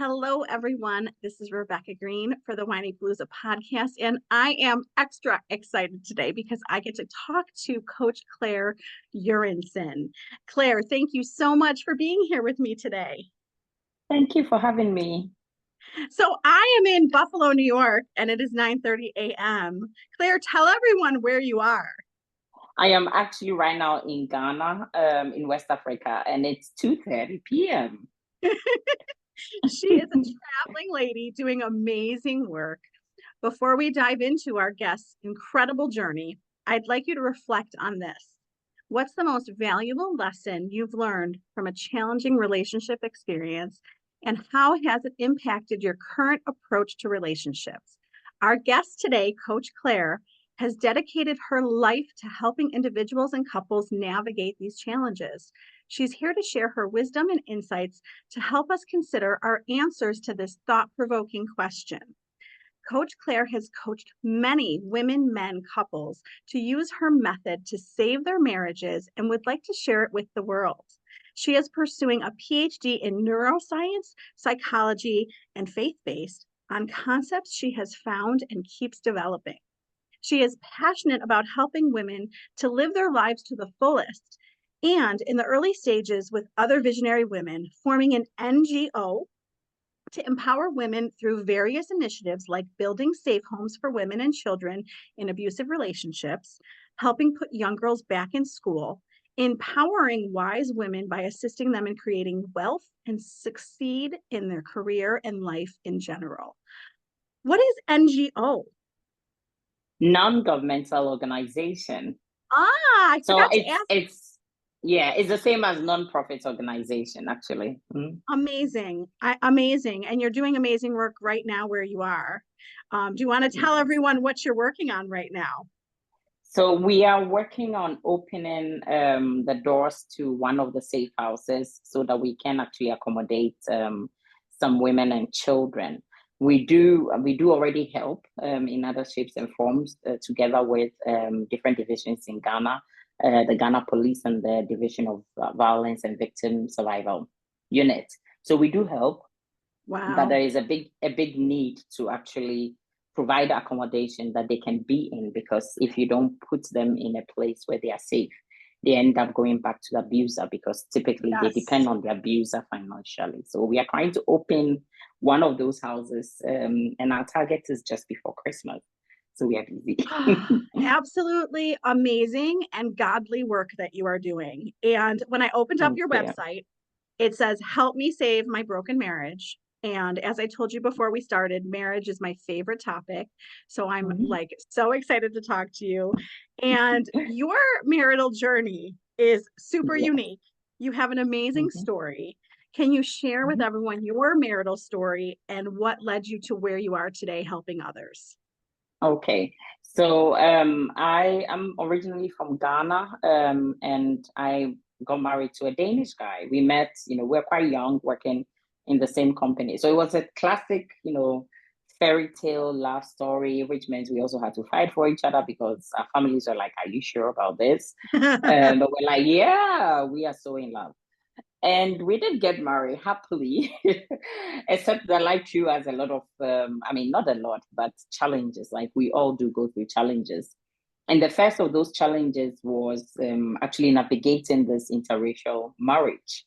Hello, everyone. This is Rebecca Greene for the Whinypaluza podcast, and I am extra excited today because I get to talk to Coach Claire Jorgensen. Claire, thank you so much for being here with me today. Thank you for having me. So I am in Buffalo, New York, and it is 9:30 a.m. Claire, tell everyone where you are. I am actually right now in Ghana, in West Africa, and it's 2:30 p.m. She is a traveling lady doing amazing work. Before we dive into our guest's incredible journey, I'd like you to reflect on this. What's the most valuable lesson you've learned from a challenging relationship experience, and how has it impacted your current approach to relationships? Our guest today, Coach Claire, has dedicated her life to helping individuals and couples navigate these challenges. She's here to share her wisdom and insights to help us consider our answers to this thought-provoking question. Coach Claire has coached many women-men couples to use her method to save their marriages and would like to share it with the world. She is pursuing a PhD in neuroscience, psychology, and faith-based on concepts she has found and keeps developing. She is passionate about helping women to live their lives to the fullest, and in the early stages with other visionary women, forming an NGO to empower women through various initiatives like building safe homes for women and children in abusive relationships, helping put young girls back in school, empowering wise women by assisting them in creating wealth and succeed in their career and life in general. What is NGO? Non-governmental organization. I So forgot to ask. it's the same as non-profit organization, actually. Amazing. Amazing. And you're doing amazing work right now where you are. Do you want to tell everyone what you're working on right now? So we are working on opening the doors to one of the safe houses so that we can actually accommodate some women and children. We do already help in other shapes and forms together with different divisions in Ghana, the Ghana Police and the Division of Violence and Victim Survival Unit. So we do help, but there is a big need to actually provide accommodation that they can be in, because if you don't put them in a place where they are safe, they end up going back to the abuser, because typically they depend on the abuser financially. So we are trying to open one of those houses, and our target is just before Christmas. So we are busy. Absolutely amazing and godly work that you are doing. And when I opened up your website, it says, "Help me save my broken marriage." And as I told you before we started, marriage is my favorite topic. So I'm like so excited to talk to you. And your marital journey is super unique. You have an amazing story. Can you share with everyone your marital story and what led you to where you are today helping others? Okay, so I am originally from Ghana, and I got married to a Danish guy. We met, we're quite young, working in the same company. So it was a classic, fairy tale love story, which means we also had to fight for each other because our families are like, "Are you sure about this?" But we're like, "Yeah, we are so in love." And we did get married happily, except that life threw us a lot of, not a lot, but challenges. Like we all do go through challenges. And the first of those challenges was actually navigating this interracial marriage.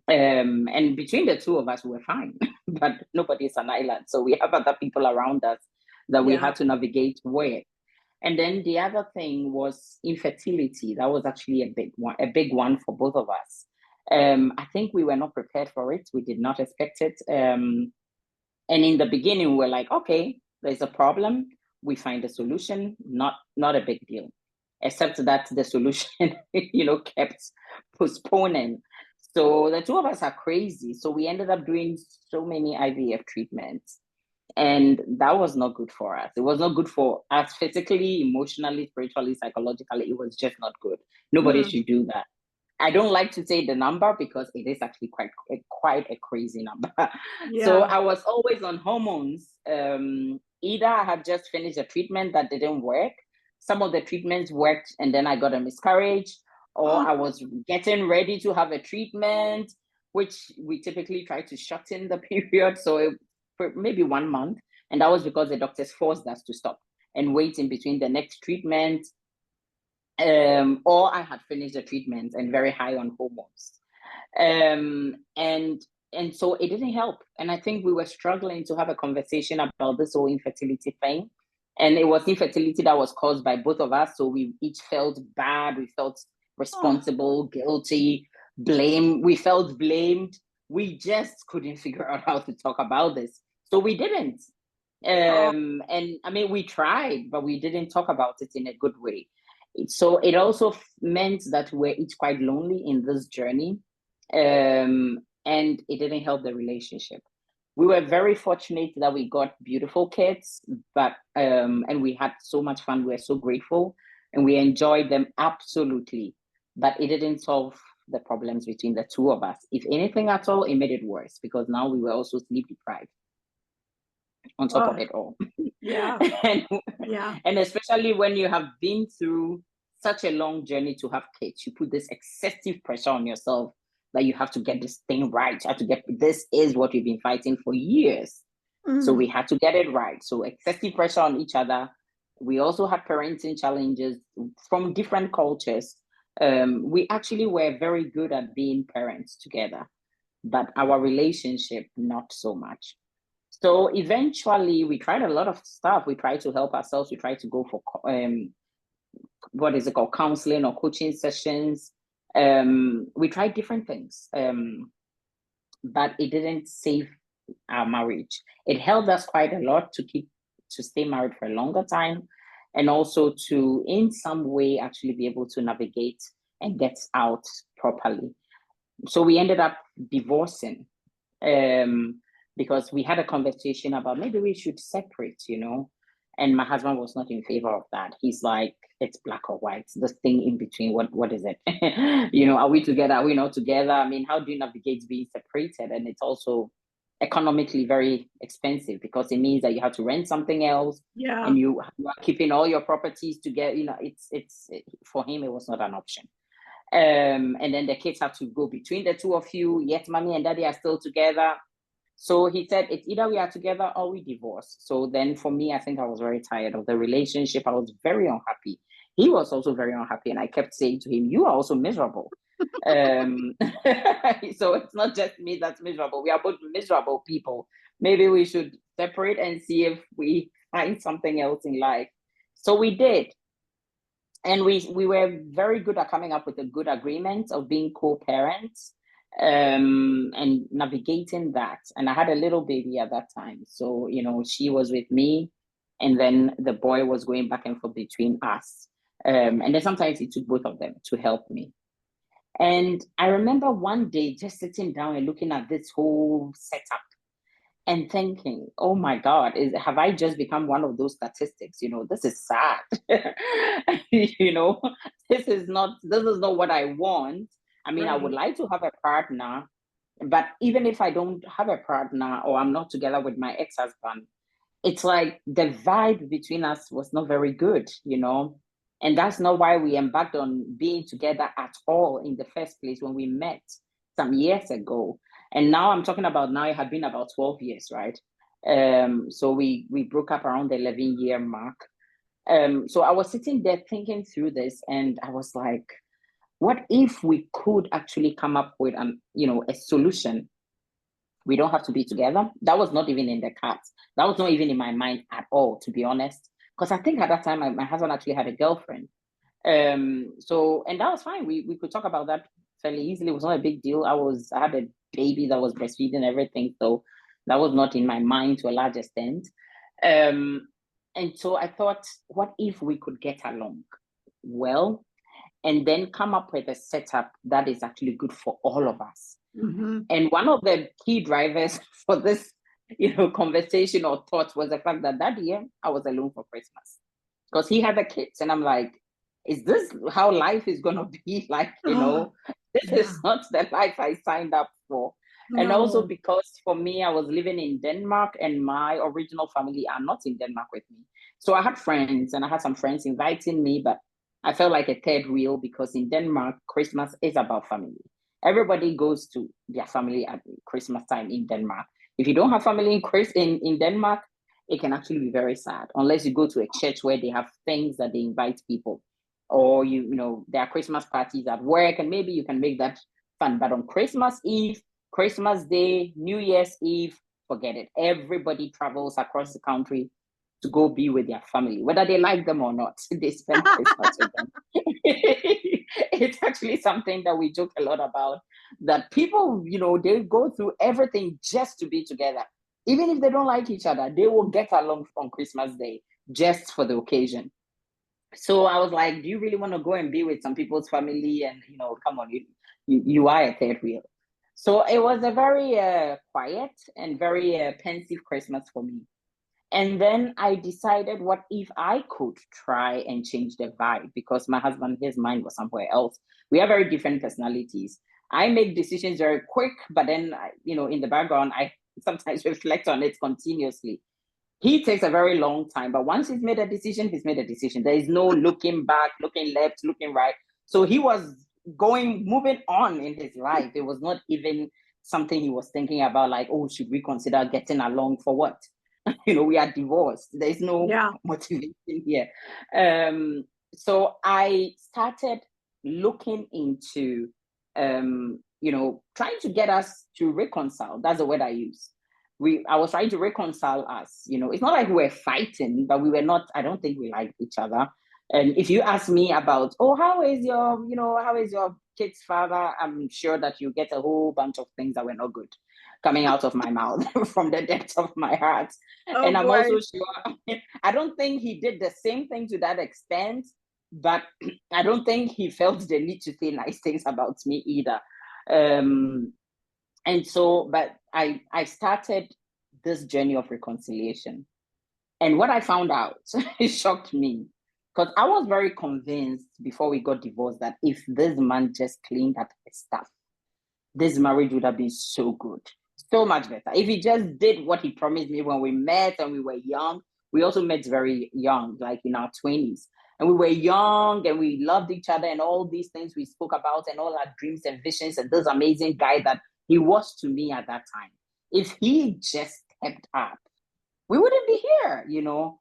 And between the two of us, we were fine, but nobody's an island. So we have other people around us that we had to navigate with. And then the other thing was infertility. That was actually a big one for both of us. I think we were not prepared for it. We did not expect it. And in the beginning, we were like, okay, there's a problem. We find a solution, not a big deal, except that the solution, kept postponing. So the two of us are crazy. So we ended up doing so many IVF treatments. And that was not good for us. It was not good for us physically, emotionally, spiritually, psychologically. It was just not good. Nobody should do that. I don't like to say the number because it is actually quite a crazy number. So I was always on hormones. Either I had just finished a treatment that didn't work. Some of the treatments worked and then I got a miscarriage, or I was getting ready to have a treatment which we typically try to shorten the period. So for maybe 1 month. And that was because the doctors forced us to stop and wait in between the next treatment. Or I had finished the treatment and very high on hormones. And so it didn't help. And I think we were struggling to have a conversation about this whole infertility thing. And it was infertility that was caused by both of us. So we each felt bad. We felt responsible, guilty, blame. We felt blamed. We just couldn't figure out how to talk about this. So we didn't. And I mean, we tried, but we didn't talk about it in a good way. So it also meant that we're each quite lonely in this journey. And it didn't help the relationship. We were very fortunate that we got beautiful kids, but and we had so much fun. We were so grateful and we enjoyed them absolutely. But it didn't solve the problems between the two of us. If anything at all, it made it worse because now we were also sleep deprived on top of it all. Yeah. And especially when you have been through such a long journey to have kids, you put this excessive pressure on yourself that you have to get this thing right. You have to get, this is what we've been fighting for years. So we had to get it right. So excessive pressure on each other. We also had parenting challenges from different cultures. We actually were very good at being parents together, but our relationship, not so much. So eventually we tried a lot of stuff. We tried to help ourselves. We tried to go for, what is it called? Counseling or coaching sessions. We tried different things, but it didn't save our marriage. It helped us quite a lot to stay married for a longer time, and also to, in some way, actually be able to navigate and get out properly. So we ended up divorcing, because we had a conversation about maybe we should separate, and my husband was not in favor of that. He's like, it's black or white, this thing in between, what is it? Are we together? Are we not together? I mean, how do you navigate being separated? And it's also economically very expensive because it means that you have to rent something else. Yeah. And you are keeping all your properties together. It's for him, it was not an option. And then the kids have to go between the two of you, yet mommy and daddy are still together. So he said, it's either we are together or we divorce. So then for me, I think I was very tired of the relationship. I was very unhappy. He was also very unhappy. And I kept saying to him, you are also miserable. So it's not just me that's miserable. We are both miserable people. Maybe we should separate and see if we find something else in life. So we did. And we were very good at coming up with a good agreement of being co-parents. And navigating that. And I had a little baby at that time. So, she was with me and then the boy was going back and forth between us. And then sometimes it took both of them to help me. And I remember one day just sitting down and looking at this whole setup and thinking, oh my God, have I just become one of those statistics? This is sad. This is not what I want. I mean, right. I would like to have a partner, but even if I don't have a partner or I'm not together with my ex-husband, it's like the vibe between us was not very good, and that's not why we embarked on being together at all in the first place when we met some years ago. And now I'm talking about now it had been about 12 years, right? So we broke up around the 11-year mark. So I was sitting there thinking through this and I was like, what if we could actually come up with a solution? We don't have to be together. That was not even in the cards. That was not even in my mind at all, to be honest. Because I think at that time, my husband actually had a girlfriend. And that was fine. We could talk about that fairly easily. It was not a big deal. I had a baby that was breastfeeding and everything. So that was not in my mind to a large extent. And so I thought, what if we could get along well? And then come up with a setup that is actually good for all of us. Mm-hmm. And one of the key drivers for this, conversation or thoughts was the fact that year I was alone for Christmas because he had the kids. And I'm like, is this how life is going to be? Like, this is not the life I signed up for. No. And also because for me, I was living in Denmark and my original family are not in Denmark with me. So I had friends and I had some friends inviting me, but I felt like a third wheel because in Denmark, Christmas is about family. everybody goes to their family at Christmas time in Denmark. If you don't have family in Denmark, it can actually be very sad, unless you go to a church where they have things that they invite people, or you know, there are Christmas parties at work, and maybe you can make that fun. But on Christmas Eve, Christmas Day, New Year's Eve, forget it. Everybody travels across the country to go be with their family, whether they like them or not. They spend Christmas with them. It's actually something that we joke a lot about, that people, you know, they go through everything just to be together. Even if they don't like each other, they will get along on Christmas Day just for the occasion. So I was like, do you really want to go and be with some people's family? And, you know, come on, you are a third wheel. So it was a very quiet and very pensive Christmas for me. And then I decided, what if I could try and change the vibe? Because my husband, his mind was somewhere else. We are very different personalities. I make decisions very quick, but then, you know, in the background, I sometimes reflect on it continuously. He takes a very long time, but once he's made a decision, he's made a decision. There is no looking back, looking left, looking right. So he was moving on in his life. It was not even something he was thinking about, like, oh, should we consider getting along for what? You know, we are divorced. There's no motivation here. So I started looking into, you know, trying to get us to reconcile. That's the word I use. I was trying to reconcile us. You know, it's not like we were fighting, but we were not, I don't think we liked each other. And if you ask me about, oh, how is your kid's father? I'm sure that you get a whole bunch of things that were not good coming out of my mouth from the depths of my heart. Oh, and I'm also sure, I don't think he did the same thing to that extent, but I don't think he felt the need to say nice things about me either. And so, but I started this journey of reconciliation. And what I found out, it shocked me, because I was very convinced before we got divorced that if this man just cleaned up his stuff, this marriage would have been so good, so much better. If he just did what he promised me when we met and we were young. We also met very young, like in our 20s. And we were young and we loved each other and all these things we spoke about and all our dreams and visions and this amazing guy that he was to me at that time. If he just stepped up, we wouldn't be here, you know.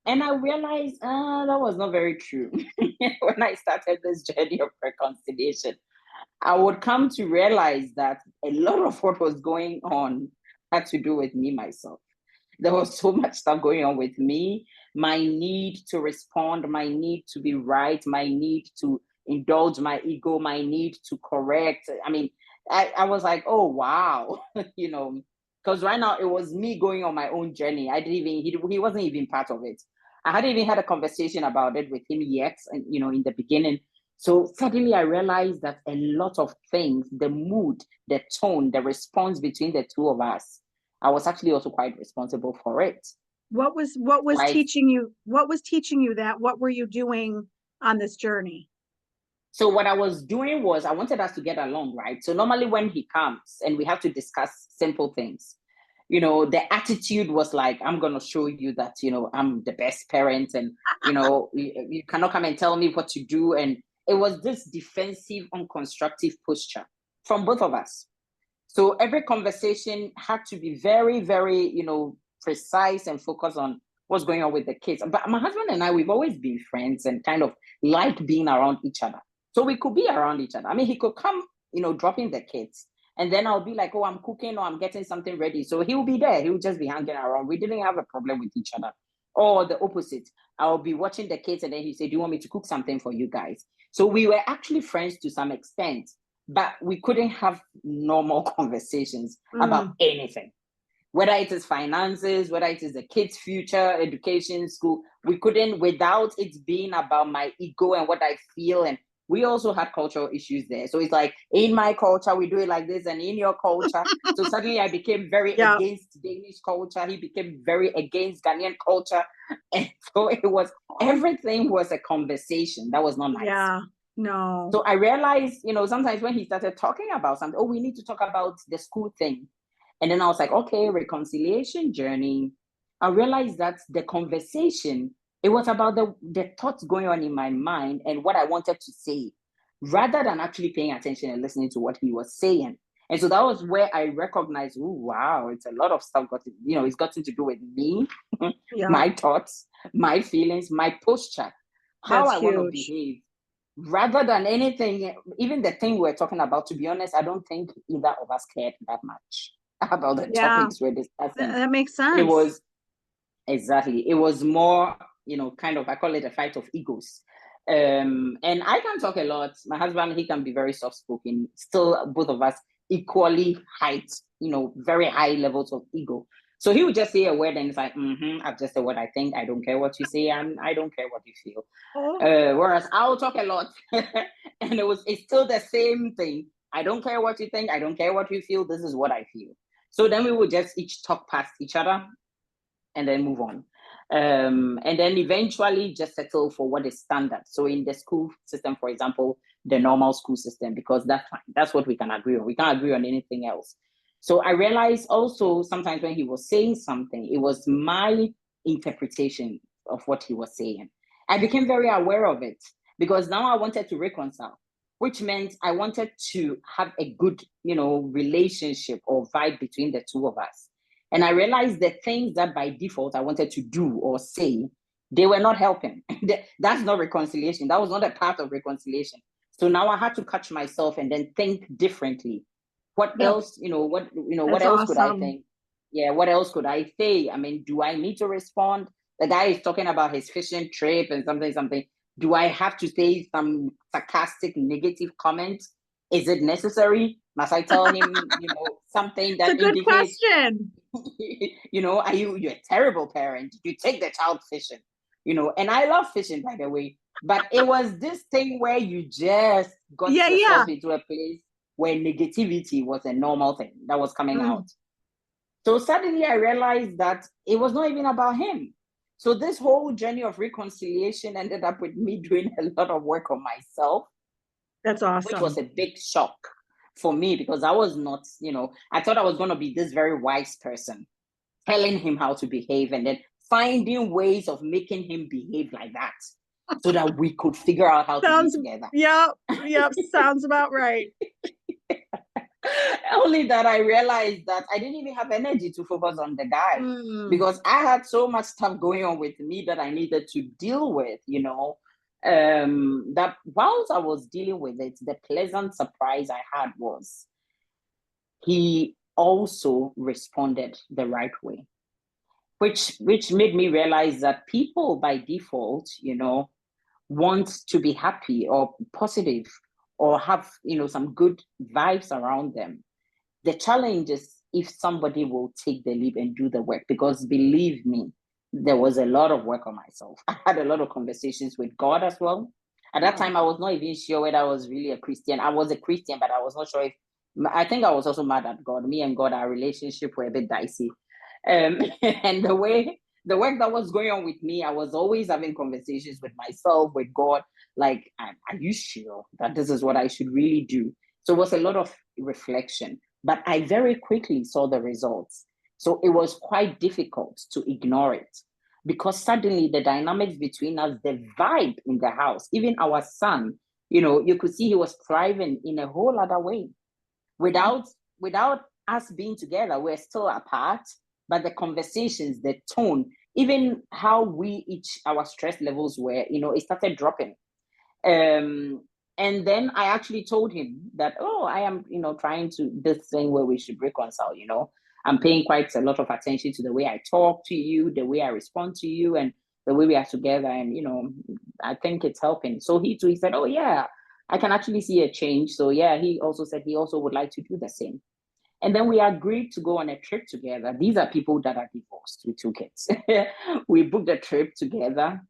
And I realized that was not very true. When I started this journey of reconciliation, I would come to realize that a lot of what was going on had to do with me, myself. There was so much stuff going on with me, my need to respond, my need to be right, my need to indulge my ego, my need to correct. I mean, I was like, oh, wow, you know, because right now it was me going on my own journey. I didn't even, he wasn't even part of it. I hadn't even had a conversation about it with him yet, and, you know, in the beginning. So suddenly I realized that a lot of things, the mood, the tone, the response between the two of us, I was actually also quite responsible for it. What was teaching you that? What were you doing on this journey? So what I was doing was I wanted us to get along, right? So normally when he comes and we have to discuss simple things, you know, the attitude was like, I'm going to show you that, you know, I'm the best parent and, you know, you cannot come and tell me what to do. And it was this defensive, unconstructive posture from both of us. So every conversation had to be very, very, you know, precise and focused on what's going on with the kids. But my husband and I, we've always been friends and kind of liked being around each other. So we could be around each other. I mean, he could come, you know, dropping the kids. And then I'll be like, oh, I'm cooking or I'm getting something ready. So he'll be there. He'll just be hanging around. We didn't have a problem with each other. Or the opposite. I'll be watching the kids and then he said, do you want me to cook something for you guys? So we were actually friends to some extent, but we couldn't have normal conversations about anything. Whether it is finances, whether it is the kids' future, education, school, we couldn't, without it being about my ego and what I feel. And we also had cultural issues there. So it's like, in my culture, we do it like this, and in your culture. So suddenly I became very against Danish culture. He became very against Ghanaian culture. And so it was, everything was a conversation. That was not nice. Yeah, no. So I realized, you know, sometimes when he started talking about something, oh, we need to talk about the school thing. And then I was like, okay, reconciliation journey. I realized that the conversation, it was about the thoughts going on in my mind and what I wanted to say. rather than actually paying attention and listening to what he was saying. And so that was where I recognized, oh, wow, it's a lot of stuff it's gotten to do with me, Yeah, my thoughts, my feelings, my posture, how that's I want to huge. behave, rather than anything. Even the thing we're talking about, to be honest, I don't think either of us cared that much about the Yeah, topics we're discussing. that makes It sense. was it was more, kind of, I call it a fight of egos. And I can talk a lot. My husband, he can be very soft-spoken. Still, both of us equally very high levels of ego. So he would just say a word and it's like, I've just said what I think. I don't care what you say, and I don't care what you feel. Whereas I'll talk a lot and it's still the same thing. I don't care what you think. I don't care what you feel. This is what I feel. So then we would just each talk past each other and then move on. And then eventually just settle for what is standard. So in the school system, for example, the normal school system, because that's fine. That's what we can agree on. We can't agree on anything else. So I realized also sometimes when he was saying something, it was my interpretation of what he was saying. I became very aware of it because now I wanted to reconcile, which meant I wanted to have a good, relationship or vibe between the two of us. And I realized the things that by default I wanted to do or say, they were not helping. That's not reconciliation. That was not a part of reconciliation. So now I had to catch myself and then think differently. What else, what else could I think? Yeah, what else could I say? I mean, do I need to respond? The guy is talking about his fishing trip and something. Do I have to say some sarcastic, negative comment? Is it necessary? Must I tell him, something that it's a good indicates, question. are you're a terrible parent? You take the child fishing, and I love fishing, by the way, but it was this thing where you just got yourself into a place where negativity was a normal thing that was coming out. So suddenly I realized that it was not even about him. So this whole journey of reconciliation ended up with me doing a lot of work on myself. That's awesome. Which was a big shock for me because I was not, I thought I was going to be this very wise person, telling him how to behave and then finding ways of making him behave like that so that we could figure out how to be together. Yep, sounds about right. Only that I realized that I didn't even have energy to focus on the guy because I had so much stuff going on with me that I needed to deal with, that whilst I was dealing with it, the pleasant surprise I had was he also responded the right way, which made me realize that people by default, want to be happy or positive or have, some good vibes around them. The challenge is if somebody will take the leap and do the work, because believe me, there was a lot of work on myself. I had a lot of conversations with God as well. At that time, I was not even sure whether I was really a Christian. I was a Christian, but I was not sure if, I think I was also mad at God. Me and God, our relationship were a bit dicey. And the work that was going on with me, I was always having conversations with myself, with God, like, are you sure that this is what I should really do? So it was a lot of reflection, but I very quickly saw the results. So it was quite difficult to ignore it because suddenly the dynamics between us, the vibe in the house, even our son, you could see he was thriving in a whole other way. Without us being together, we're still apart, but the conversations, the tone, even how our stress levels were, it started dropping. And then I actually told him that, I am, trying to this thing where we should reconcile, I'm paying quite a lot of attention to the way I talk to you, the way I respond to you, and the way we are together. And, I think it's helping. So he said, oh, yeah, I can actually see a change. So, yeah, he also said he also would like to do the same. And then we agreed to go on a trip together. These are people that are divorced with 2 kids. We booked a trip together.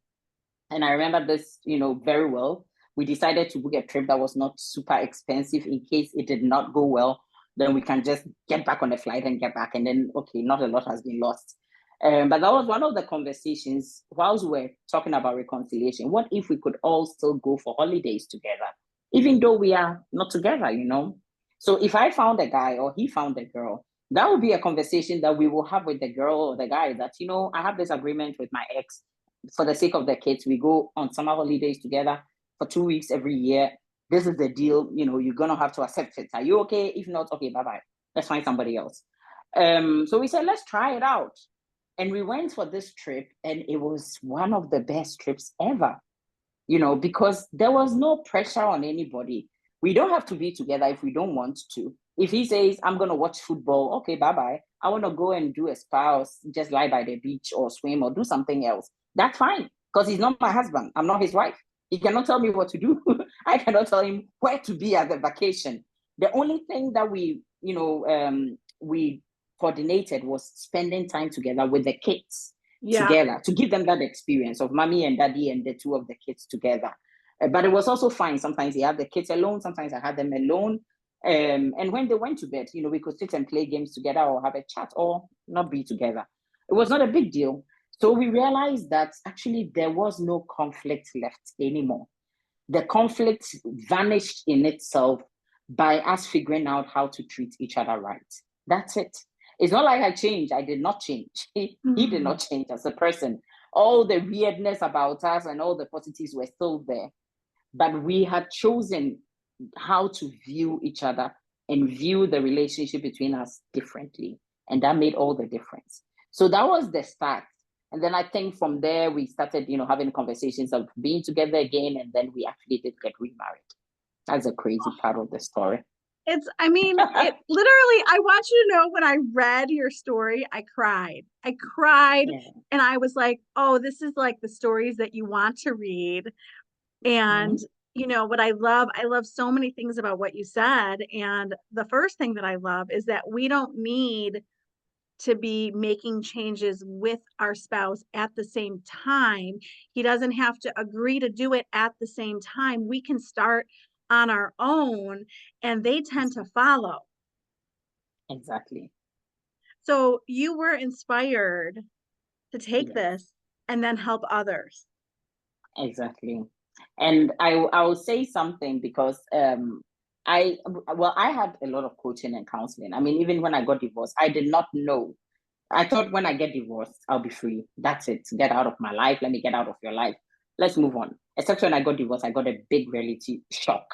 And I remember this, very well. We decided to book a trip that was not super expensive in case it did not go well. Then we can just get back on the flight and get back. And then, okay, not a lot has been lost. But that was one of the conversations whilst we're talking about reconciliation. What if we could all still go for holidays together, even though we are not together, So if I found a guy or he found a girl, that would be a conversation that we will have with the girl or the guy that, I have this agreement with my ex. For the sake of the kids, we go on summer holidays together for 2 weeks every year. This is the deal, you're going to have to accept it. Are you okay? If not, okay, bye-bye. Let's find somebody else. So we said, let's try it out. And we went for this trip, and it was one of the best trips ever, because there was no pressure on anybody. We don't have to be together if we don't want to. If he says, I'm going to watch football, okay, bye-bye. I want to go and do a spa or just lie by the beach or swim or do something else. That's fine, because he's not my husband. I'm not his wife. He cannot tell me what to do. I cannot tell him where to be at the vacation. The only thing that we coordinated was spending time together with the kids together to give them that experience of mommy and daddy and the two of the kids together. But it was also fine. Sometimes he had the kids alone. Sometimes I had them alone. And when they went to bed, we could sit and play games together or have a chat or not be together. It was not a big deal. So we realized that actually there was no conflict left anymore. The conflict vanished in itself by us figuring out how to treat each other right. That's it. It's not like I changed. I did not change. He did not change as a person. All the weirdness about us and all the positives were still there. But we had chosen how to view each other and view the relationship between us differently. And that made all the difference. So that was the start. And then I think from there, we started, having conversations of being together again. And then we actually did get remarried. That's a crazy part of the story. It literally, I want you to know, when I read your story, I cried. And I was like, oh, this is like the stories that you want to read. And, what I love so many things about what you said. And the first thing that I love is that we don't need to be making changes with our spouse at the same time. He doesn't have to agree to do it at the same time. We can start on our own, and they tend to follow. Exactly. So you were inspired to take this and then help others. Exactly. And I will say something, because I had a lot of coaching and counseling. I mean, even when I got divorced, I did not know. I thought when I get divorced, I'll be free. That's it. Get out of my life. Let me get out of your life. Let's move on. Except when I got divorced, I got a big reality shock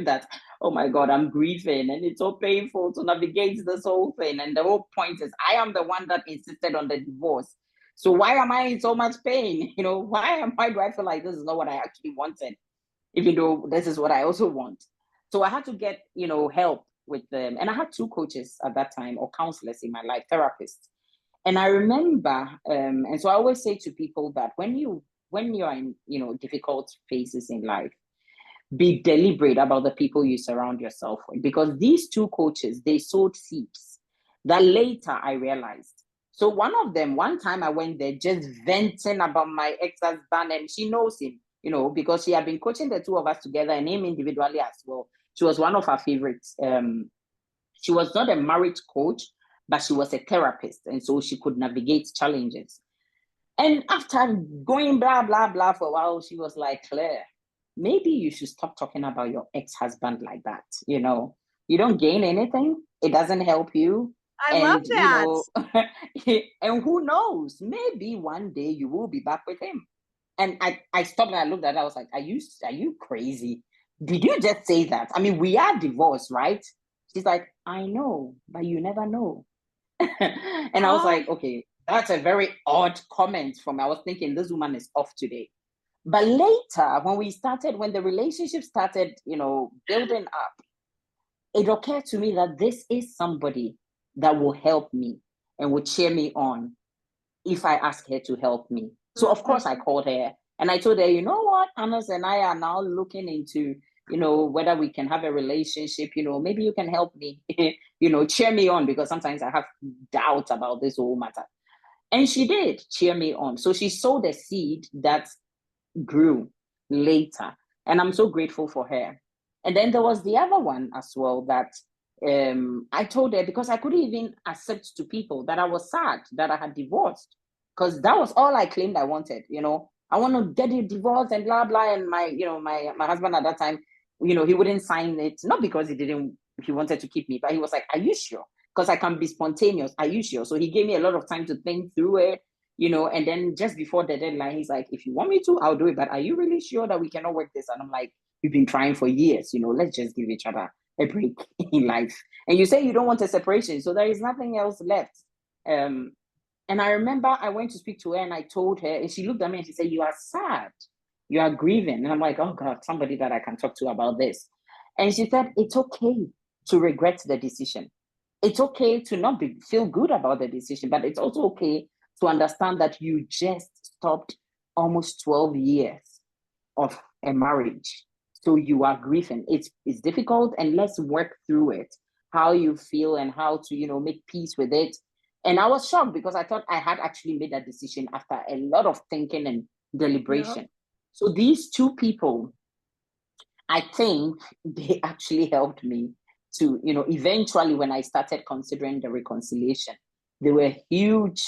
that, oh my God, I'm grieving and it's so painful to navigate this whole thing. And the whole point is, I am the one that insisted on the divorce. So why am I in so much pain? Why do I feel like this is not what I actually wanted, even though this is what I also want? So I had to get, help with them. And I had 2 coaches at that time, or counselors in my life, therapists. And I remember, and so I always say to people that when you're in, difficult phases in life, be deliberate about the people you surround yourself with, because these 2 coaches, they sowed seeds that later I realized. So one of them, one time I went there just venting about my ex-husband, and she knows him, because she had been coaching the 2 of us together and him individually as well. She was one of her favorites. She was not a marriage coach, but she was a therapist, and so she could navigate challenges. And after going blah, blah, blah for a while, she was like, Claire, maybe you should stop talking about your ex-husband like that. You don't gain anything. It doesn't help you. I love that. And who knows, maybe one day you will be back with him. And I stopped and I looked at her. I was like, are you crazy? Did you just say that? I mean, we are divorced, right? She's like, I know, but you never know. And I was like, okay, that's a very odd comment from me. I was thinking, this woman is off today. But later, when the relationship started, building up, it occurred to me that this is somebody that will help me and will cheer me on if I ask her to help me. So of course I called her and I told her, you know what, Anas and I are now looking into, whether we can have a relationship, maybe you can help me, cheer me on, because sometimes I have doubts about this whole matter. And she did cheer me on. So she sowed a seed that grew later. And I'm so grateful for her. And then there was the other one as well that I told her, because I couldn't even accept to people that I was sad that I had divorced, because that was all I claimed I wanted. I want to get a divorce and blah, blah. And my husband at that time, he wouldn't sign it, not because he wanted to keep me, but he was like, are you sure? Because I can be spontaneous. Are you sure? So he gave me a lot of time to think through it, and then just before the deadline, he's like, if you want me to, I'll do it. But are you really sure that we cannot work this? And I'm like, we've been trying for years, let's just give each other a break in life. And you say you don't want a separation, so there is nothing else left. And I remember I went to speak to her and I told her, and she looked at me and she said, you are sad, you are grieving. And I'm like, oh God, somebody that I can talk to about this. And she said, it's okay to regret the decision. It's okay to not feel good about the decision, but it's also okay to understand that you just stopped almost 12 years of a marriage. So you are grieving. It's difficult, and let's work through it, how you feel and how to, make peace with it. And I was shocked because I thought I had actually made that decision after a lot of thinking and deliberation. Yep. So these two people, I think they actually helped me to, eventually when I started considering the reconciliation, they were huge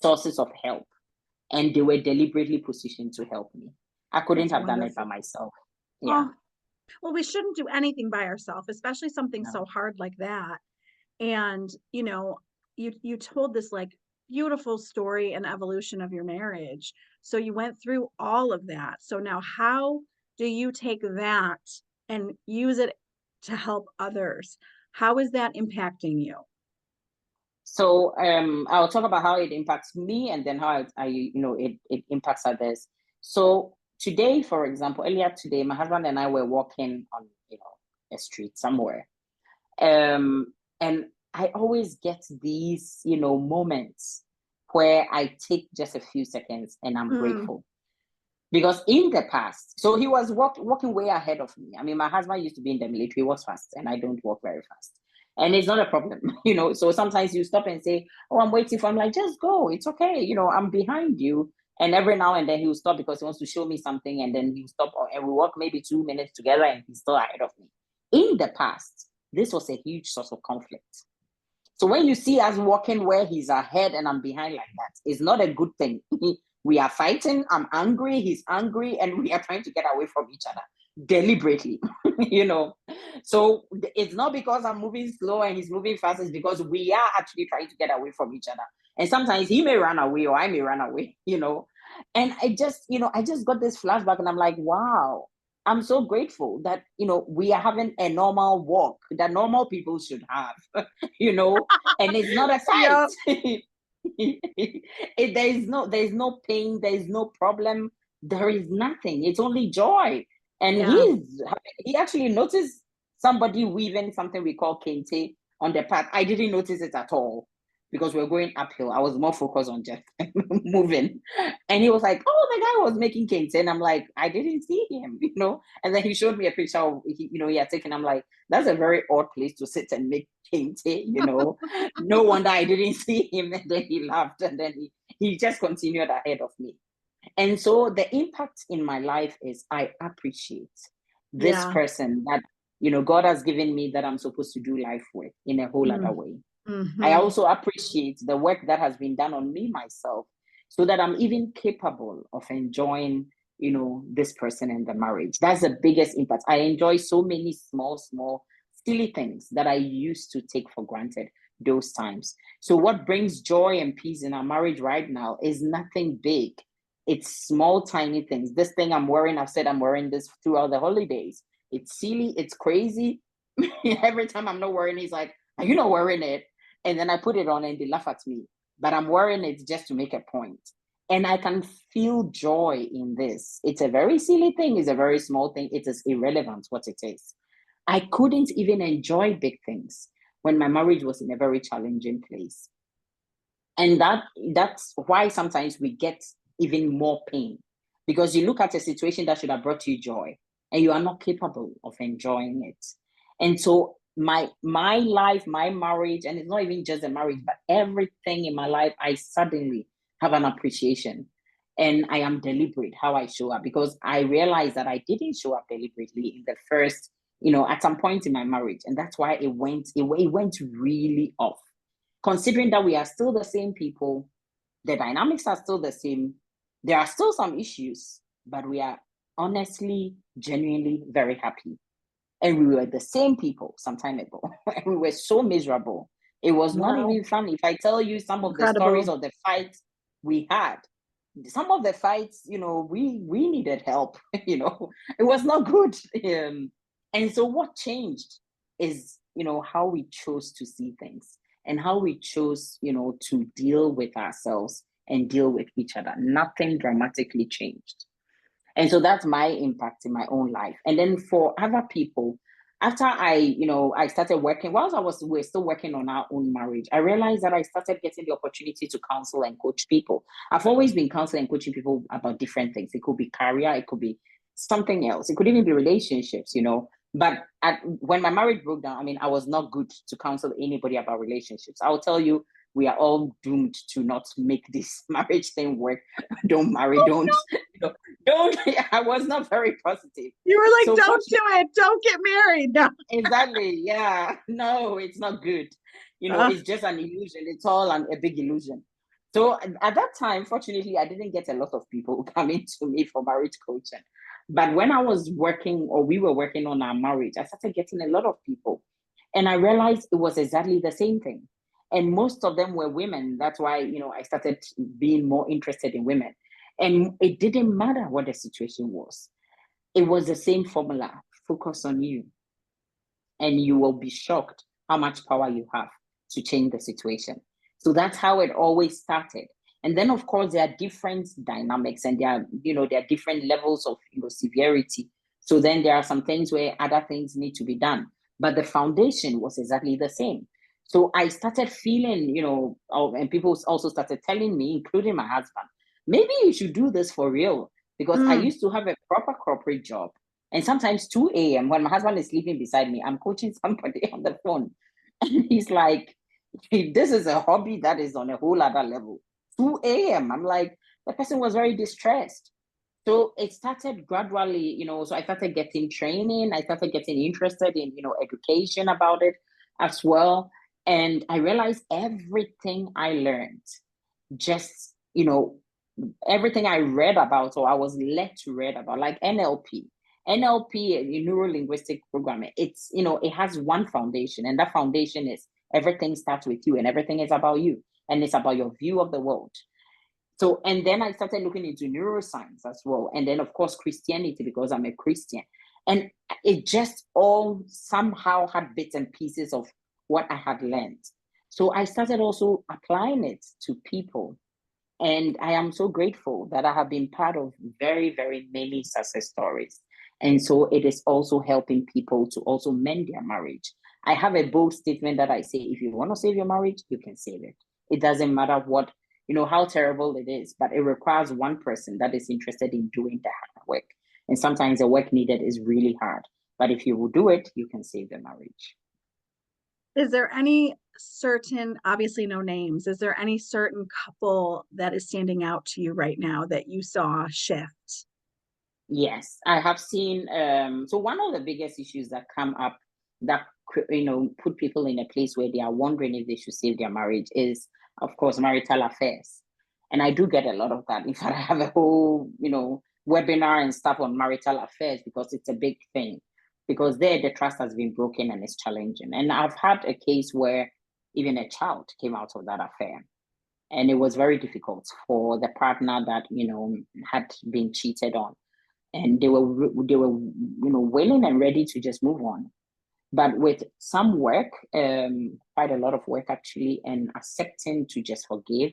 sources of help, and they were deliberately positioned to help me. I couldn't have done it by myself. Yeah. Oh, well, we shouldn't do anything by ourselves, especially something so hard like that. And, you told this like beautiful story and evolution of your marriage. So you went through all of that. So now how do you take that and use it to help others? How is that impacting you? So I'll talk about how it impacts me, and then how it impacts others. So today, for example, earlier today, my husband and I were walking on a street somewhere, and I always get these moments where I take just a few seconds and I'm grateful. Because in the past, so he was walking way ahead of me. I mean, my husband used to be in the military, he was fast, and I don't walk very fast. And it's not a problem, So sometimes you stop and say, oh, I'm waiting for him. Like, just go. It's okay. I'm behind you. And every now and then he will stop because he wants to show me something. And then he'll stop and we walk maybe 2 minutes together and he's still ahead of me. In the past, this was a huge source of conflict. So when you see us walking where he's ahead and I'm behind like that, it's not a good thing. We are fighting. I'm angry. He's angry. And we are trying to get away from each other deliberately, So it's not because I'm moving slow and he's moving fast. It's because we are actually trying to get away from each other. And sometimes he may run away or I may run away, And I just got this flashback and I'm like, wow, I'm so grateful that, we are having a normal walk that normal people should have, and it's not a fight. There's no pain, there's no problem, there is nothing. It's only joy. And he actually noticed somebody weaving something we call kente on the path. I didn't notice it at all because we're going uphill. I was more focused on just moving. And he was like, oh, the guy was making kente. And I'm like, I didn't see him, And then he showed me a picture of, he had taken. I'm like, that's a very odd place to sit and make kente, No wonder I didn't see him. And then he laughed. And then he just continued ahead of me. And so the impact in my life is I appreciate this person that, God has given me that I'm supposed to do life with in a whole other way. Mm-hmm. I also appreciate the work that has been done on me myself so that I'm even capable of enjoying, this person in the marriage. That's the biggest impact. I enjoy so many small, silly things that I used to take for granted those times. So what brings joy and peace in our marriage right now is nothing big. It's small, tiny things. This thing I'm wearing, I've said I'm wearing this throughout the holidays. It's silly, it's crazy. Every time I'm not wearing it, he's like, are you not wearing it? And then I put it on and they laugh at me. But I'm wearing it just to make a point. And I can feel joy in this. It's a very silly thing. It's a very small thing. It is irrelevant what it is. I couldn't even enjoy big things when my marriage was in a very challenging place. And that's why sometimes we get even more pain, because you look at a situation that should have brought you joy and you are not capable of enjoying it. And so my life, my marriage, and it's not even just a marriage, but everything in my life, I suddenly have an appreciation, and I am deliberate how I show up, because I realized that I didn't show up deliberately in the first, at some point in my marriage. And that's why it went really off. Considering that we are still the same people, the dynamics are still the same, there are still some issues, but we are honestly, genuinely very happy. And we were the same people some time ago. We were so miserable. It was not even fun. If I tell you some of the stories of the fights we had, some of the fights, we needed help. It was not good. And so what changed is, how we chose to see things and how we chose, to deal with ourselves and deal with each other. Nothing dramatically changed. And so that's my impact in my own life. And then for other people, after I started working, whilst we're still working on our own marriage, I realized that I started getting the opportunity to counsel and coach people. I've always been counseling and coaching people about different things. It could be career, it could be something else, it could even be relationships. But when my marriage broke down, I mean, I was not good to counsel anybody about relationships. I will tell you, we are all doomed to not make this marriage thing work. Don't marry, don't, don't. I was not very positive. You were like, So don't do it. Don't get married. No. Exactly. Yeah. No, it's not good. It's just an illusion. It's all a big illusion. So at that time, fortunately, I didn't get a lot of people coming to me for marriage coaching. But when I was working, or we were working on our marriage, I started getting a lot of people. And I realized it was exactly the same thing. And most of them were women. That's why, I started being more interested in women. And it didn't matter what the situation was. It was the same formula. Focus on you. And you will be shocked how much power you have to change the situation. So that's how it always started. And then, of course, there are different dynamics, and there are different levels of severity. So then there are some things where other things need to be done, but the foundation was exactly the same. So I started feeling, and people also started telling me, including my husband, maybe you should do this for real, because I used to have a proper corporate job. And sometimes 2 a.m. when my husband is sleeping beside me, I'm coaching somebody on the phone. And he's like, this is a hobby that is on a whole other level. 2 a.m. I'm like, the person was very distressed. So it started gradually, so I started getting training. I started getting interested in, education about it as well. And I realized everything I learned, just, everything I read about, or I was led to read about, like NLP, neuro-linguistic programming, it's, it has one foundation, and that foundation is everything starts with you, and everything is about you, and it's about your view of the world. So, and then I started looking into neuroscience as well. And then, of course, Christianity, because I'm a Christian. And it just all somehow had bits and pieces of what I had learned. So I started also applying it to people. And I am so grateful that I have been part of very, very many success stories. And so it is also helping people to also mend their marriage. I have a bold statement that I say, if you want to save your marriage, you can save it. It doesn't matter what, how terrible it is, but it requires one person that is interested in doing the hard work. And sometimes the work needed is really hard. But if you will do it, you can save the marriage. Is there any certain, obviously no names, is there any certain couple that is standing out to you right now that you saw shift? Yes, I have seen. So one of the biggest issues that come up that put people in a place where they are wondering if they should save their marriage is, of course, marital affairs. And I do get a lot of that. In fact, I have a whole webinar and stuff on marital affairs, because it's a big thing. Because there the trust has been broken and it's challenging. And I've had a case where even a child came out of that affair. And it was very difficult for the partner that had been cheated on, and they were willing and ready to just move on. But with some work, quite a lot of work actually, and accepting to just forgive.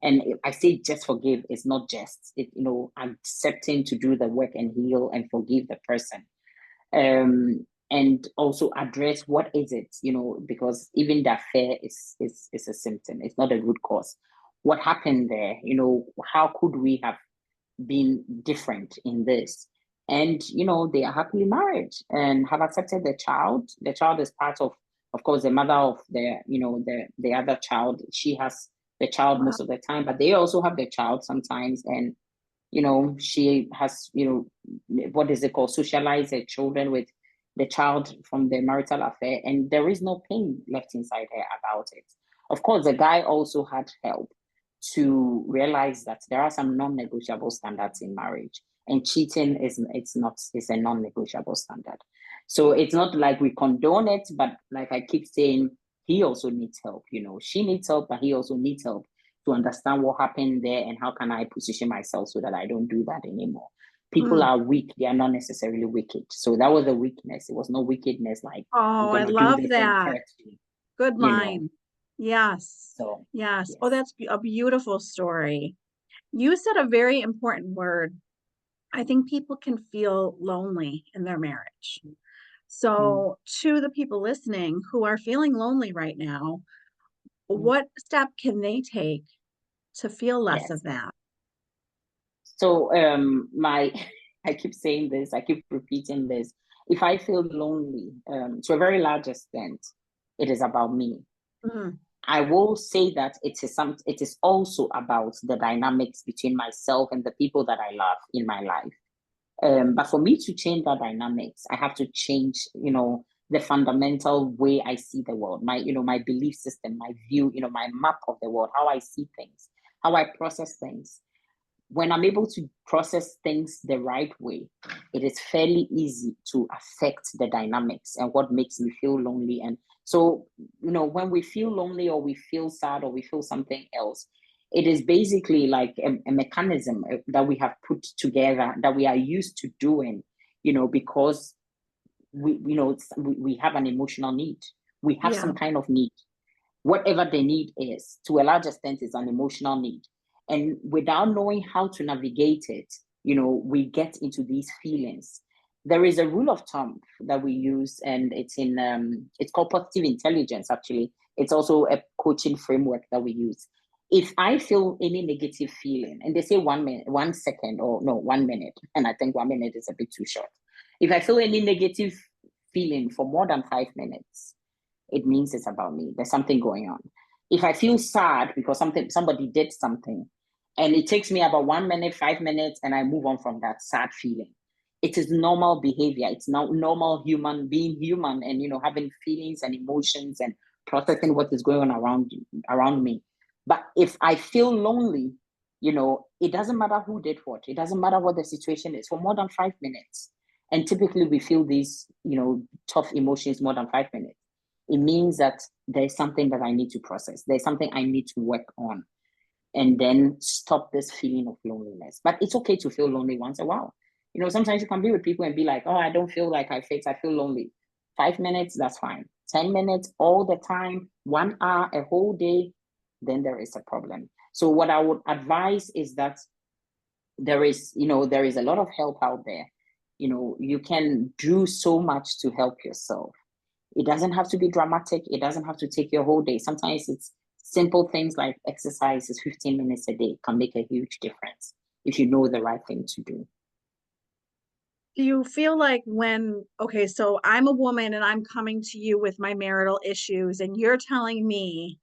And I say just forgive, it's not just it, accepting to do the work and heal and forgive the person. And also address what is it, because even the affair is a symptom. It's not a root cause. What happened there? How could we have been different in this? And they are happily married and have accepted the child. The child is part of course, the mother of the other child. She has the child most of the time, but they also have the child sometimes. And she has what is it called, socialize her children with the child from the marital affair, and there is no pain left inside her about it. Of course, the guy also had help to realize that there are some non-negotiable standards in marriage, and cheating is a non-negotiable standard. So it's not like we condone it, but like I keep saying, he also needs help. She needs help, but he also needs help, to understand what happened there and how can I position myself so that I don't do that anymore. People are weak, they are not necessarily wicked. So that was a weakness. It was no wickedness like I'm Oh, I gonna do love this and that. hurt you, Good you know. line. Yes. So Yes. Oh, yes. that's a beautiful story. You said a very important word. I think people can feel lonely in their marriage. So, to the people listening who are feeling lonely right now, what step can they take to feel less Yes. of that? So my I keep saying this, I keep repeating this. If I feel lonely, to a very large extent, it is about me. Mm, I will say that it is also about the dynamics between myself and the people that I love in my life. But for me to change that dynamics, I have to change, the fundamental way I see the world, my belief system, my view, my map of the world, how I see things, how I process things. When I'm able to process things the right way, it is fairly easy to affect the dynamics and what makes me feel lonely. And so, when we feel lonely or we feel sad or we feel something else, it is basically like a mechanism that we have put together that we are used to doing, because we have an emotional need. We have yeah. some kind of need. Whatever the need is, to a large extent, is an emotional need. And without knowing how to navigate it, we get into these feelings. There is a rule of thumb that we use, and it's called positive intelligence, actually. It's also a coaching framework that we use. If I feel any negative feeling, and they say 1 minute, 1 second, or no, 1 minute, and I think 1 minute is a bit too short. If I feel any negative feeling for more than 5 minutes, it means it's about me. There's something going on. If I feel sad because somebody did something, and it takes me about 1 minute, 5 minutes, and I move on from that sad feeling, it is normal behavior. It's not normal being human, and having feelings and emotions and processing what is going on around me. But if I feel lonely, it doesn't matter who did what. It doesn't matter what the situation is for more than 5 minutes. And typically we feel these, tough emotions more than 5 minutes. It means that there's something that I need to process. There's something I need to work on, and then stop this feeling of loneliness. But it's okay to feel lonely once in a while. Sometimes you can be with people and be like, oh, I don't feel like I feel lonely. 5 minutes, that's fine. 10 minutes, all the time, 1 hour, a whole day, then there is a problem. So what I would advise is that there is a lot of help out there. You can do so much to help yourself. It doesn't have to be dramatic. It doesn't have to take your whole day. Sometimes it's simple things like exercises, 15 minutes a day can make a huge difference if you know the right thing to do. Do you feel like okay, so I'm a woman and I'm coming to you with my marital issues, and you're telling me,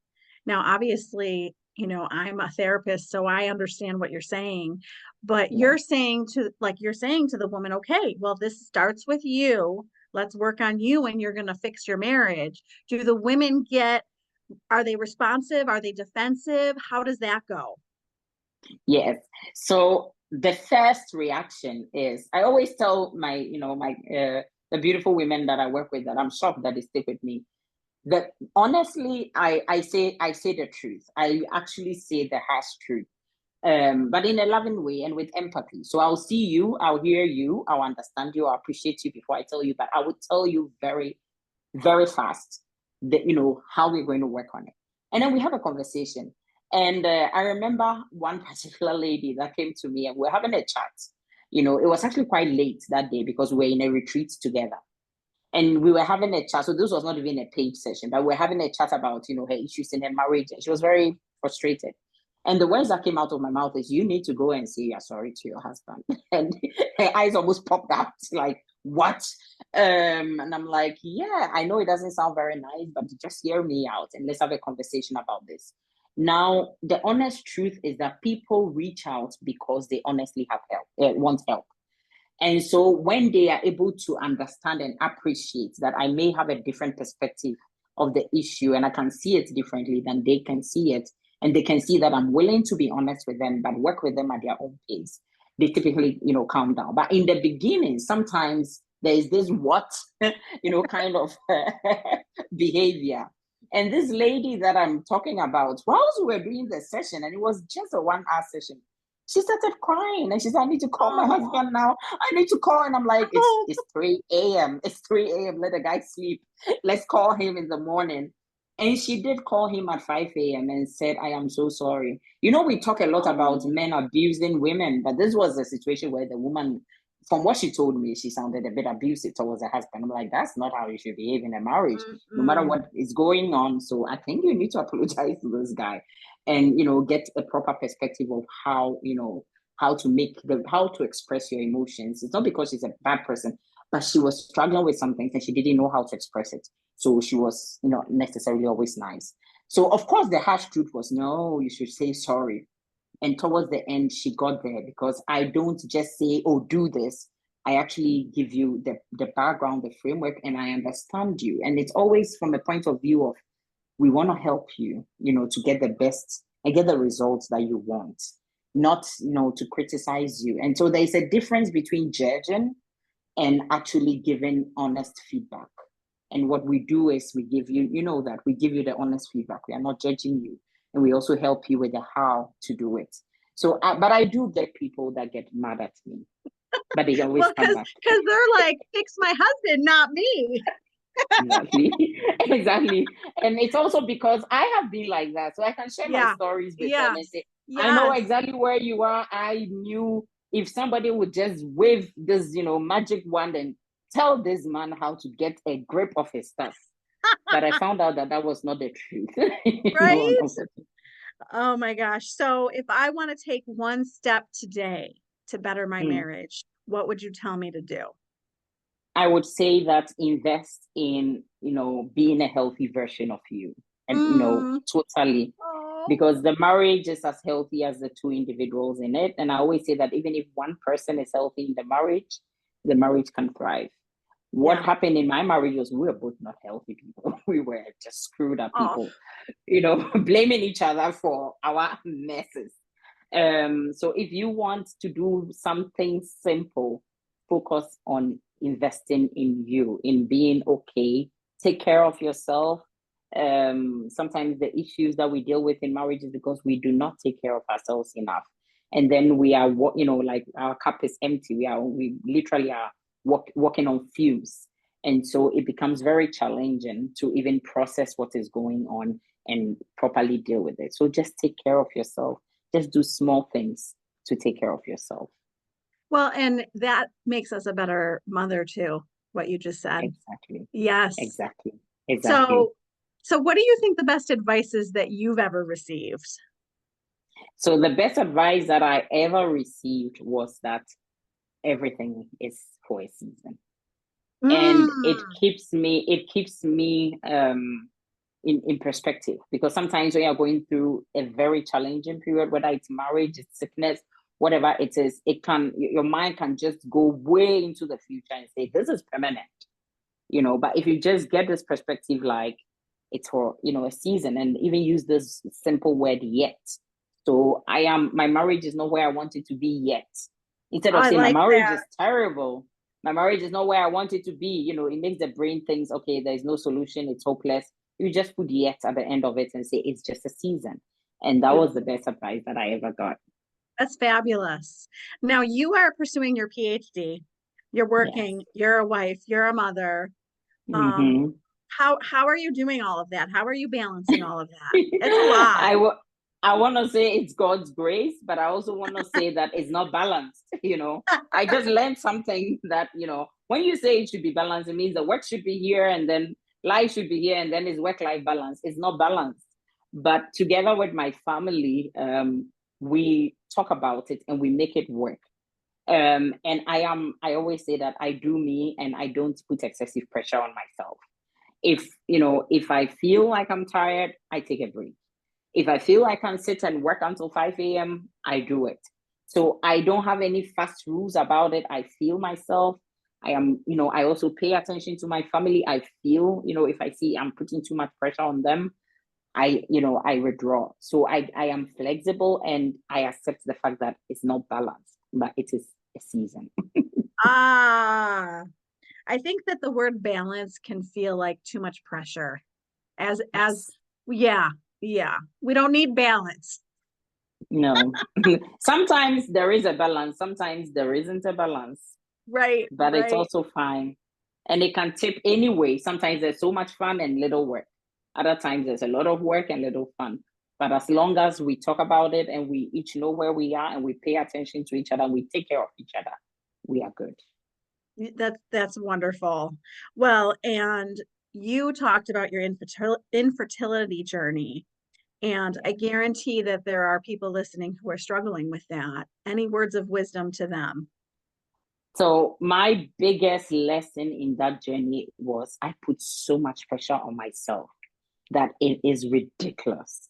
now, obviously, I'm a therapist, so I understand what you're saying, but Yeah. you're saying to the woman, okay, well, this starts with you. Let's work on you and you're going to fix your marriage. Do the women are they responsive? Are they defensive? How does that go? Yes. So the first reaction is, I always tell the beautiful women that I work with that I'm shocked that they stick with me. That honestly, I say the truth. I actually say the harsh truth, but in a loving way and with empathy. So I'll see you, I'll hear you, I'll understand you, I'll appreciate you before I tell you, but I would tell you very, very fast that, how we're going to work on it. And then we have a conversation. And I remember one particular lady that came to me and we're having a chat. It was actually quite late that day because we were in a retreat together. And we were having a chat. So this was not even a paid session, but we're having a chat about, her issues in her marriage. And she was very frustrated. And the words that came out of my mouth is, you need to go and say you're sorry to your husband. And her eyes almost popped out like, what? And I'm like, yeah, I know it doesn't sound very nice, but just hear me out and let's have a conversation about this. Now, the honest truth is that people reach out because they honestly have help, want help. And so when they are able to understand and appreciate that I may have a different perspective of the issue and I can see it differently than they can see it, and they can see that I'm willing to be honest with them, but work with them at their own pace, they typically, calm down. But in the beginning, sometimes there is this kind of behavior. And this lady that I'm talking about, whilst we were doing the session, and it was just a 1 hour session, she started crying and she said, I need to call my husband now. I need to call. And I'm like, it's 3 a.m. It's 3 a.m. Let the guy sleep. Let's call him in the morning. And she did call him at 5 a.m. and said, I am so sorry. You know, we talk a lot about men abusing women, but this was a situation where the woman, from what she told me, she sounded a bit abusive towards her husband. I'm like, that's not how you should behave in a marriage, no matter what is going on. So I think you need to apologize to this guy and, you know, get a proper perspective of how, you know, how to express your emotions. It's not because she's a bad person, but she was struggling with some things and she didn't know how to express it. So she was not necessarily always nice. So of course the harsh truth was, no, you should say sorry. And towards the end, she got there because I don't just say, oh, do this. I actually give you the background, the framework, and I understand you. And it's always from a point of view of, we want to help you, you know, to get the best and get the results that you want, not, you know, to criticize you. And so there's a difference between judging and actually giving honest feedback. And what we do is we give you, you know, that we give you the honest feedback. We are not judging you. And we also help you with the how to do it. So, but I do get people that get mad at me, but they always come back. Because they're like, fix my husband, not me. Exactly. Exactly. And it's also because I have been like that. So I can share my stories with them and say, I know exactly where you are. I knew if somebody would just wave this, you know, magic wand and tell this man how to get a grip of his stuff. But I found out that that was not the truth. Right? Oh my gosh. So if I want to take one step today to better my marriage, what would you tell me to do? I would say that invest in, you know, being a healthy version of you. And, you know, totally. Because the marriage is as healthy as the two individuals in it. And I always say that even if one person is healthy in the marriage can thrive. What happened in my marriage was we were both not healthy people. We were just screwed up people, you know, blaming each other for our messes. So if you want to do something simple, focus on investing in you, in being okay, take care of yourself. Sometimes the issues that we deal with in marriage is because we do not take care of ourselves enough. And then we are, you know, like our cup is empty. We literally are walking on fumes. And so it becomes very challenging to even process what is going on and properly deal with it. So just take care of yourself. Just do small things to take care of yourself. Well, and that makes us a better mother too, what you just said. Exactly. Yes. Exactly. So what do you think the best advice is that you've ever received? So the best advice that I ever received was that everything is for a season. And it keeps me in perspective, because sometimes when you're going through a very challenging period, whether it's marriage, it's sickness, whatever it is, your mind can just go way into the future and say, this is permanent, you know. But if you just get this perspective, like it's for, you know, a season, and even use this simple word yet. So my marriage is not where I want it to be yet. Instead of saying my marriage is terrible, my marriage is not where I want it to be, you know, it makes the brain think, okay, there's no solution, it's hopeless. You just put yet at the end of it and say it's just a season. And that was the best advice that I ever got. That's fabulous. Now you are pursuing your PhD. You're working, you're a wife, you're a mother. How are you doing all of that? How are you balancing all of that? It's a lot. I want to say it's God's grace, but I also want to say that it's not balanced. You know, I just learned something that, you know, when you say it should be balanced, it means the work should be here and then life should be here and then it's work-life balance. It's not balanced. But together with my family, we talk about it and we make it work. And I always say that I do me and I don't put excessive pressure on myself. If I feel like I'm tired, I take a break. If I feel I can sit and work until 5 a.m., I do it. So I don't have any fast rules about it. I feel myself. I also pay attention to my family. I feel, if I see I'm putting too much pressure on them, I withdraw. So I am flexible and I accept the fact that it's not balanced, but it is a season. I think that the word balance can feel like too much pressure. Yeah, yeah. We don't need balance. No. Sometimes there is a balance, sometimes there isn't a balance, Right, but it's right. also fine. And it can tip anyway. Sometimes there's so much fun and little work. Other times there's a lot of work and little fun. But as long as we talk about it and we each know where we are and we pay attention to each other, we take care of each other, we are good. That's wonderful. Well, and you talked about your infertility journey, and I guarantee that there are people listening who are struggling with that. Any words of wisdom to them? So my biggest lesson in that journey was I put so much pressure on myself that it is ridiculous.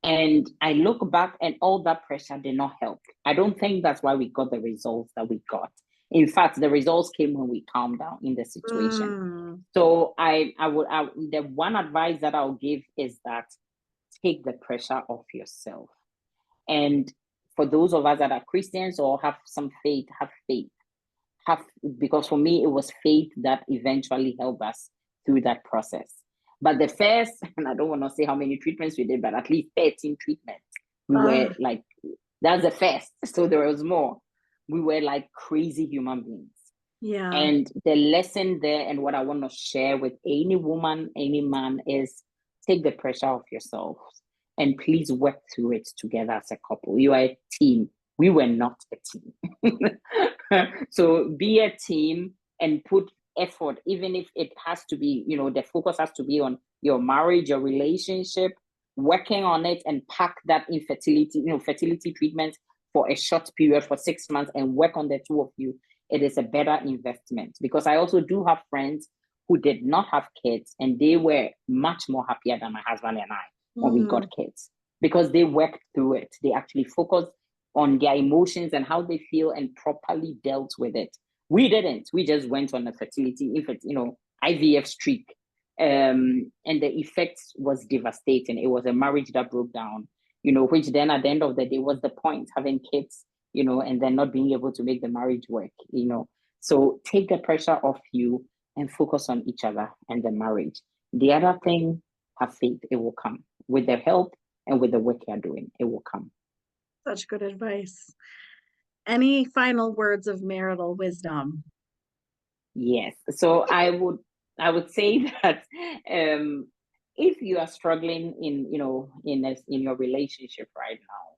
And I look back and all that pressure did not help. I don't think that's why we got the results that we got. In fact, the results came when we calmed down in the situation. So the one advice that I'll give is that take the pressure off yourself. And for those of us that are Christians or have some faith, have faith. Because for me, it was faith that eventually helped us through that process. But the first, and I don't want to say how many treatments we did, but at least 13 treatments. We were like, that's the first. So there was more. We were like crazy human beings. Yeah. And the lesson there and what I want to share with any woman, any man is take the pressure off yourself and please work through it together as a couple. You are a team. We were not a team. So be a team and put effort, even if it has to be, the focus has to be on your marriage, your relationship, working on it and pack that infertility, fertility treatment for a short period for 6 months and work on the two of you. It is a better investment because I also do have friends who did not have kids and they were much more happier than my husband and I when we got kids because they worked through it. They actually focused on their emotions and how they feel and properly dealt with it. We didn't. We just went on a fertility, IVF streak. And the effect was devastating. It was a marriage that broke down, which then at the end of the day was the point, having kids, and then not being able to make the marriage work, So take the pressure off you and focus on each other and the marriage. The other thing, have faith, it will come. With the help and with the work you're doing, it will come. Such good advice. Any final words of marital wisdom? Yes. So I would say that if you are struggling in your relationship right now,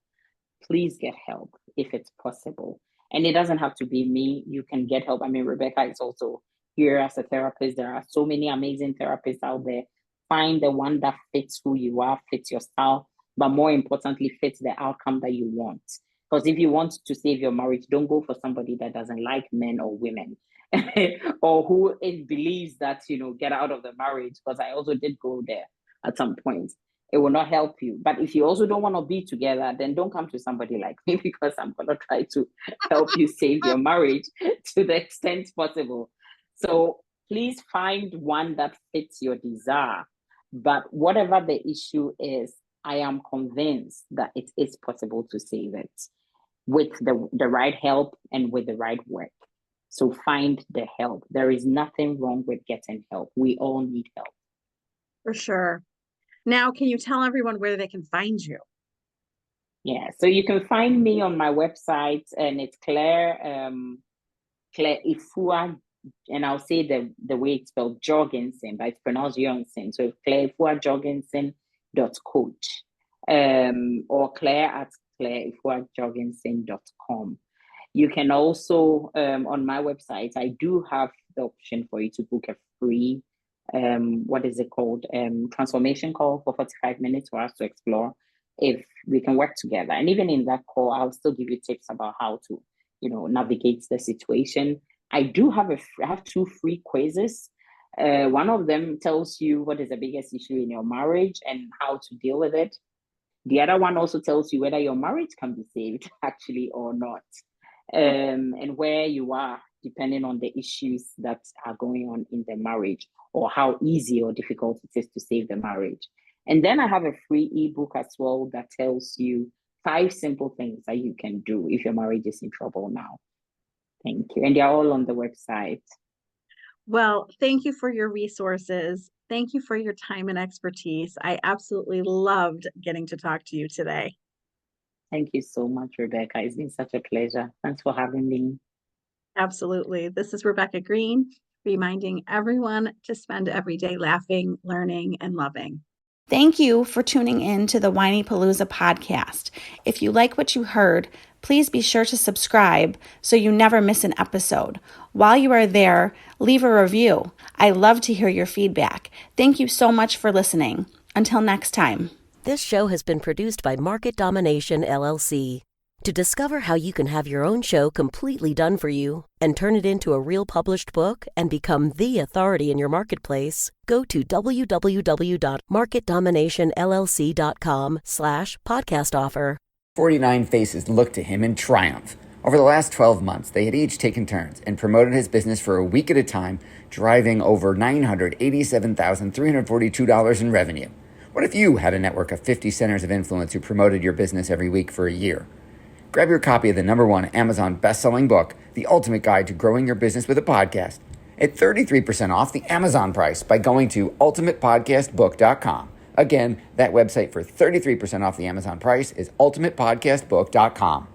please get help if it's possible. And it doesn't have to be me. You can get help. I mean, Rebecca is also here as a therapist. There are so many amazing therapists out there. Find the one that fits who you are, fits your style, but more importantly, fits the outcome that you want. Because if you want to save your marriage, don't go for somebody that doesn't like men or women or who believes that, get out of the marriage. Because I also did go there at some point. It will not help you. But if you also don't want to be together, then don't come to somebody like me because I'm going to try to help you save your marriage to the extent possible. So please find one that fits your desire. But whatever the issue is, I am convinced that it is possible to save it with the right help and with the right work. So find the help. There is nothing wrong with getting help. We all need help. For sure. Now, can you tell everyone where they can find you? Yeah, so you can find me on my website, and it's Claire Afua, and I'll say the way it's spelled Jorgensen, but it's pronounced Jorgensen. So Claire Afua Jorgensen.coach, or Claire at claireafuajorgensen.com. You can also on my website, I do have the option for you to book a free transformation call for 45 minutes for us to explore if we can work together. And even in that call, I'll still give you tips about how to, navigate the situation. I have 2 free quizzes. One of them tells you what is the biggest issue in your marriage and how to deal with it. The other one also tells you whether your marriage can be saved actually or not. And where you are, depending on the issues that are going on in the marriage, or how easy or difficult it is to save the marriage. And then I have a free ebook as well that tells you 5 simple things that you can do if your marriage is in trouble now. Thank you. And they're all on the website. Well, thank you for your resources. Thank you for your time and expertise. I absolutely loved getting to talk to you today. Thank you so much, Rebecca. It's been such a pleasure. Thanks for having me. Absolutely. This is Rebecca Greene, reminding everyone to spend every day laughing, learning, and loving. Thank you for tuning in to the Whinypaluza podcast. If you like what you heard, please be sure to subscribe so you never miss an episode. While you are there, leave a review. I love to hear your feedback. Thank you so much for listening. Until next time. This show has been produced by Market Domination, LLC. To discover how you can have your own show completely done for you and turn it into a real published book and become the authority in your marketplace, go to www.marketdominationllc.com/podcast offer. 49 faces looked to him in triumph. Over the last 12 months, they had each taken turns and promoted his business for a week at a time, driving over $987,342 in revenue. What if you had a network of 50 centers of influence who promoted your business every week for a year? Grab your copy of the #1 Amazon best-selling book, The Ultimate Guide to Growing Your Business with a Podcast, at 33% off the Amazon price by going to ultimatepodcastbook.com. Again, that website for 33% off the Amazon price is ultimatepodcastbook.com.